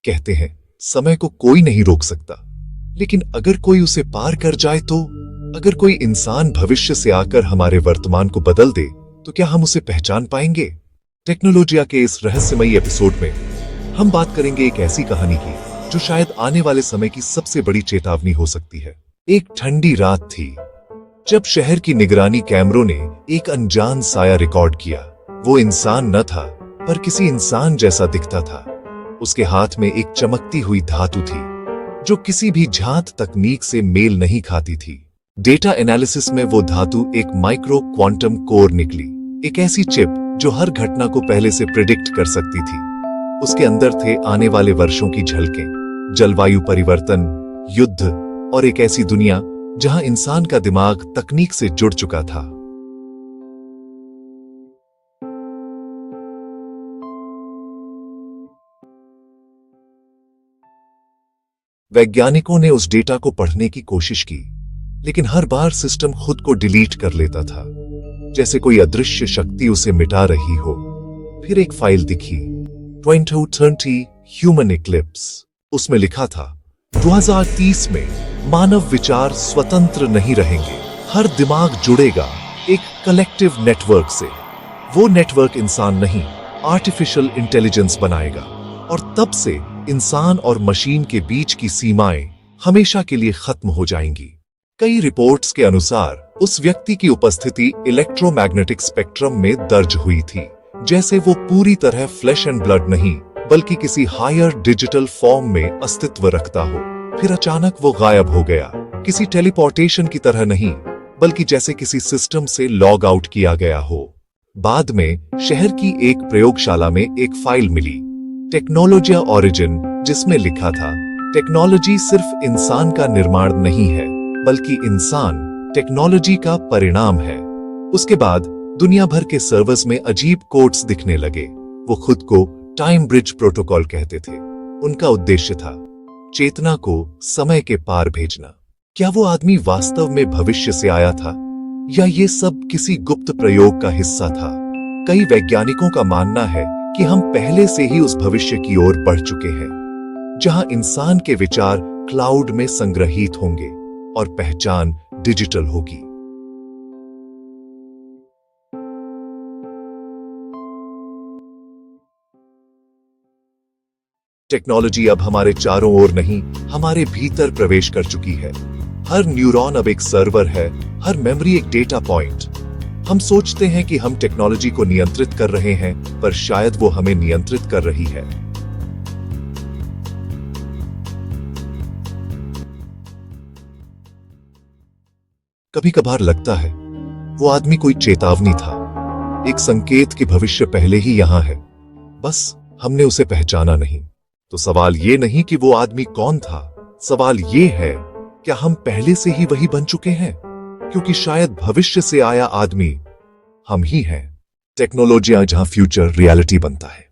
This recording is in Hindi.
कहते हैं समय को कोई नहीं रोक सकता, लेकिन अगर कोई उसे पार कर जाए तो? अगर कोई इंसान भविष्य से आकर हमारे वर्तमान को बदल दे तो क्या हम उसे पहचान पाएंगे? टेक्नोलॉजिया के इस रहस्यमयी एपिसोड में हम बात करेंगे एक ऐसी कहानी की जो शायद आने वाले समय की सबसे बड़ी चेतावनी हो सकती है। एक ठंडी रात थी जब शहर की निगरानी कैमरों ने एक अनजान साया रिकॉर्ड किया। वो इंसान न था, पर किसी इंसान जैसा दिखता था। उसके हाथ में एक चमकती हुई धातु थी जो किसी भी जांच तकनीक से मेल नहीं खाती थी। डेटा एनालिसिस में वो धातु एक माइक्रो क्वांटम कोर निकली, एक ऐसी चिप जो हर घटना को पहले से प्रिडिक्ट कर सकती थी। उसके अंदर थे आने वाले वर्षों की झलकें, जलवायु परिवर्तन, युद्ध और एक ऐसी दुनिया जहां इंसान का दिमाग तकनीक से जुड़ चुका था। वैज्ञानिकों ने उस डेटा को पढ़ने की कोशिश की, लेकिन हर बार सिस्टम खुद को डिलीट कर लेता था, जैसे कोई अदृश्य शक्ति उसे मिटा रही हो। फिर एक फाइल दिखी, 2030 ह्यूमन इक्लिप्स। उसमें लिखा था 2030 में मानव विचार स्वतंत्र नहीं रहेंगे, हर दिमाग जुड़ेगा एक कलेक्टिव नेटवर्क से। वो नेटवर्क इंसान नहीं, आर्टिफिशियल इंटेलिजेंस बनाएगा, और तब से इंसान और मशीन के बीच की सीमाएं हमेशा के लिए खत्म हो जाएंगी। कई रिपोर्ट्स के अनुसार उस व्यक्ति की उपस्थिति इलेक्ट्रोमैग्नेटिक स्पेक्ट्रम में दर्ज हुई थी, जैसे वो पूरी तरह फ्लैश एंड ब्लड नहीं बल्कि किसी हायर डिजिटल फॉर्म में अस्तित्व रखता हो। फिर अचानक वो गायब हो गया, किसी टेलीपोर्टेशन की तरह नहीं, बल्कि जैसे किसी सिस्टम से लॉग आउट किया गया हो। बाद में शहर की एक प्रयोगशाला में एक फाइल मिली, टेक्नोलॉजिया ओरिजिन, जिसमें लिखा था टेक्नोलॉजी सिर्फ इंसान का निर्माण नहीं है, बल्कि इंसान टेक्नोलॉजी का परिणाम है। उसके बाद दुनिया भर के सर्वर्स में अजीब कोड्स दिखने लगे। वो खुद को टाइम ब्रिज प्रोटोकॉल कहते थे। उनका उद्देश्य था चेतना को समय के पार भेजना। क्या वो आदमी वास्तव में भविष्य से आया था, या ये सब किसी गुप्त प्रयोग का हिस्सा था? कई वैज्ञानिकों का मानना है कि हम पहले से ही उस भविष्य की ओर बढ़ चुके हैं, जहां इंसान के विचार क्लाउड में संग्रहित होंगे और पहचान डिजिटल होगी। टेक्नोलॉजी अब हमारे चारों ओर नहीं, हमारे भीतर प्रवेश कर चुकी है। हर न्यूरॉन अब एक सर्वर है, हर मेमोरी एक डेटा पॉइंट। हम सोचते हैं कि हम टेक्नोलॉजी को नियंत्रित कर रहे हैं, पर शायद वो हमें नियंत्रित कर रही है। कभी कभार लगता है वो आदमी कोई चेतावनी था, एक संकेत कि भविष्य पहले ही यहां है, बस हमने उसे पहचाना नहीं। तो सवाल ये नहीं कि वो आदमी कौन था, सवाल ये है क्या हम पहले से ही वही बन चुके हैं? क्योंकि शायद भविष्य से आया आदमी हम ही हैं। टेक्नोलॉजियां जहां फ्यूचर रियलिटी बनता है।